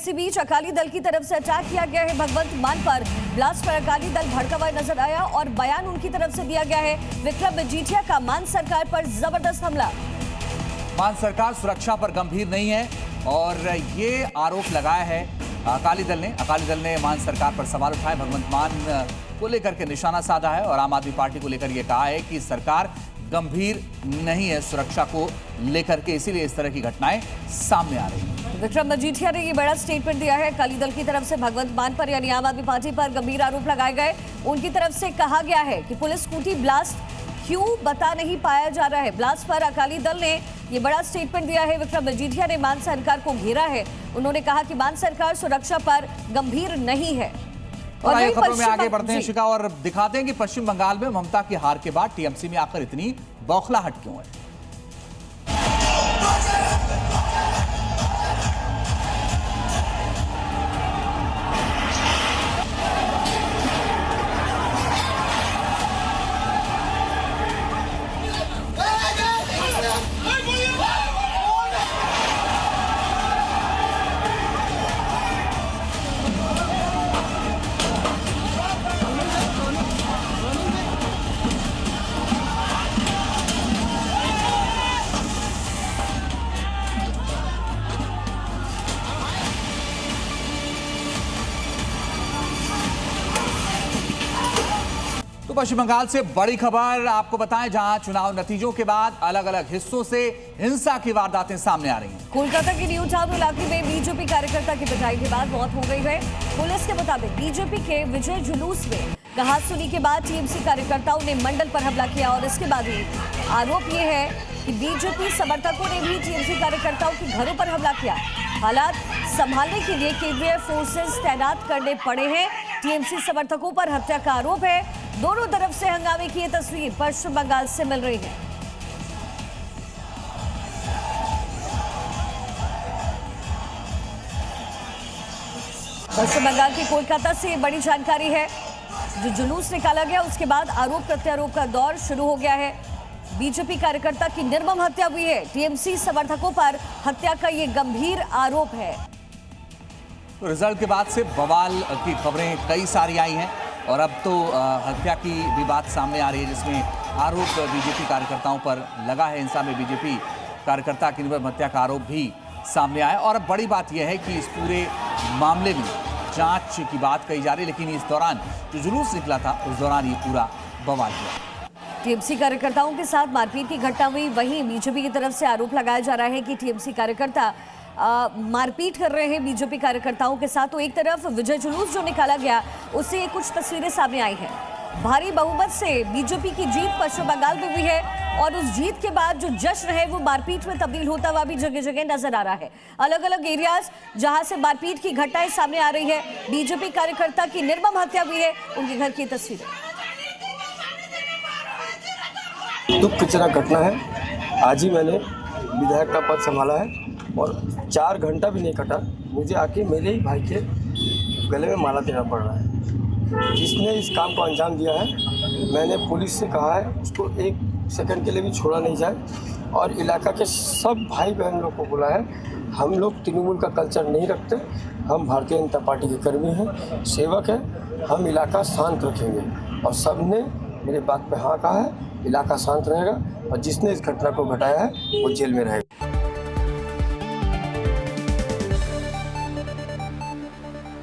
इसी बीच अकाली दल की तरफ से अटैक किया गया है भगवंत मान पर। ब्लास्ट पर अकाली दल भड़का हुआ नजर आया और बयान उनकी तरफ से दिया गया है। विक्रम मजीठिया का मान सरकार पर जबरदस्त हमला। मान सरकार सुरक्षा पर गंभीर नहीं है और ये आरोप लगाया है अकाली दल ने मान सरकार पर सवाल उठाए। भगवंत मान को लेकर के निशाना साधा है और आम आदमी पार्टी को लेकर यह कहा है कि सरकार गंभीर नहीं है सुरक्षा को लेकर के, इसीलिए इस तरह की घटनाएं सामने आ रही हैं। विक्रम मजीठिया ने ये बड़ा स्टेटमेंट दिया है। अकाली दल की तरफ से भगवंत मान पर यानी आम आदमी पार्टी पर गंभीर आरोप लगाए गए। उनकी तरफ से कहा गया है कि पुलिस स्कूटी ब्लास्ट क्यों बता नहीं पाया जा रहा है। ब्लास्ट पर अकाली दल ने ये बड़ा स्टेटमेंट दिया है। विक्रम मजीठिया ने मान सरकार को घेरा है। उन्होंने कहा कि मान सरकार सुरक्षा पर गंभीर नहीं है। और आइए खबरों में आगे बढ़ते हैं शिखा और दिखाते हैं कि पश्चिम बंगाल में ममता की हार के बाद टीएमसी में आखिर इतनी बौखलाहट क्यों है। पश्चिम बंगाल से बड़ी खबर आपको बताएं, जहां चुनाव नतीजों के बाद अलग अलग हिस्सों से हिंसा की वारदातें सामने आ रही हैं। कोलकाता के न्यू टाउन इलाके में बीजेपी कार्यकर्ता की पिटाई के बाद मौत हो गई है। पुलिस के मुताबिक बीजेपी के विजय जुलूस में कहासुनी के बाद टीएमसी कार्यकर्ताओं ने मंडल पर हमला किया और इसके बाद ही आरोप ये है कि बीजेपी समर्थकों ने भी टीएमसी कार्यकर्ताओं के घरों पर हमला किया। हालात संभालने के लिए केंद्रीय फोर्सेस तैनात करने पड़े हैं। टीएमसी समर्थकों पर हत्या का आरोप है। दोनों तरफ से हंगामे की ये तस्वीर पश्चिम बंगाल से मिल रही है। पश्चिम बंगाल के कोलकाता से बड़ी जानकारी है। जो जुलूस निकाला गया उसके बाद आरोप प्रत्यारोप का दौर शुरू हो गया है। बीजेपी कार्यकर्ता की निर्मम हत्या हुई है। टीएमसी समर्थकों पर हत्या का ये गंभीर आरोप है। तो रिजल्ट के बाद से बवाल की खबरें कई सारी आई हैं और अब तो हत्या की भी बात सामने आ रही है, जिसमें आरोप बीजेपी कार्यकर्ताओं पर लगा है। हिंसा में बीजेपी कार्यकर्ता की निर्मम हत्या का आरोप भी सामने आया और अब बड़ी बात यह है कि इस पूरे मामले में जांच की बात कही जा रही है, लेकिन इस दौरान जो जुलूस निकला था उस दौरान ये पूरा बवाल हुआ। टीएमसी कार्यकर्ताओं के साथ मारपीट की घटना हुई। वहीं बीजेपी की तरफ से आरोप लगाया जा रहा है कि टीएमसी कार्यकर्ता मारपीट कर रहे हैं बीजेपी कार्यकर्ताओं के साथ। तो एक तरफ विजय जुलूस जो निकाला गया उससे कुछ तस्वीरें सामने आई हैं। भारी बहुमत से बीजेपी की जीत पश्चिम बंगाल में हुई है और उस जीत के बाद जो जश्न है वो मारपीट में तब्दील होता हुआ भी जगह जगह नजर आ रहा है। अलग अलग एरियाज जहां से मारपीट की घटनाएं सामने आ रही है। बीजेपी कार्यकर्ता की निर्मम हत्या हुई है। उनके घर की तस्वीरें। दुख की तरह घटना है। आज ही मैंने विधायक का पद संभाला है और 4 घंटा भी नहीं कटा मुझे आके मेरे ही भाई के गले में माला देना पड़ रहा है। जिसने इस काम को अंजाम दिया है, मैंने पुलिस से कहा है उसको 1 सेकंड के लिए भी छोड़ा नहीं जाए और इलाका के सब भाई बहन लोग को बोला है, हम लोग तृणमूल का कल्चर नहीं रखते, हम भारतीय जनता पार्टी के कर्मी हैं, सेवक हैं, हम इलाका शांत रखेंगे। और सब ने मेरे बात पे हाँ कहा है, इलाका शांत रहेगा और जिसने इस घटना को घटाया है वो जेल में रहेगा।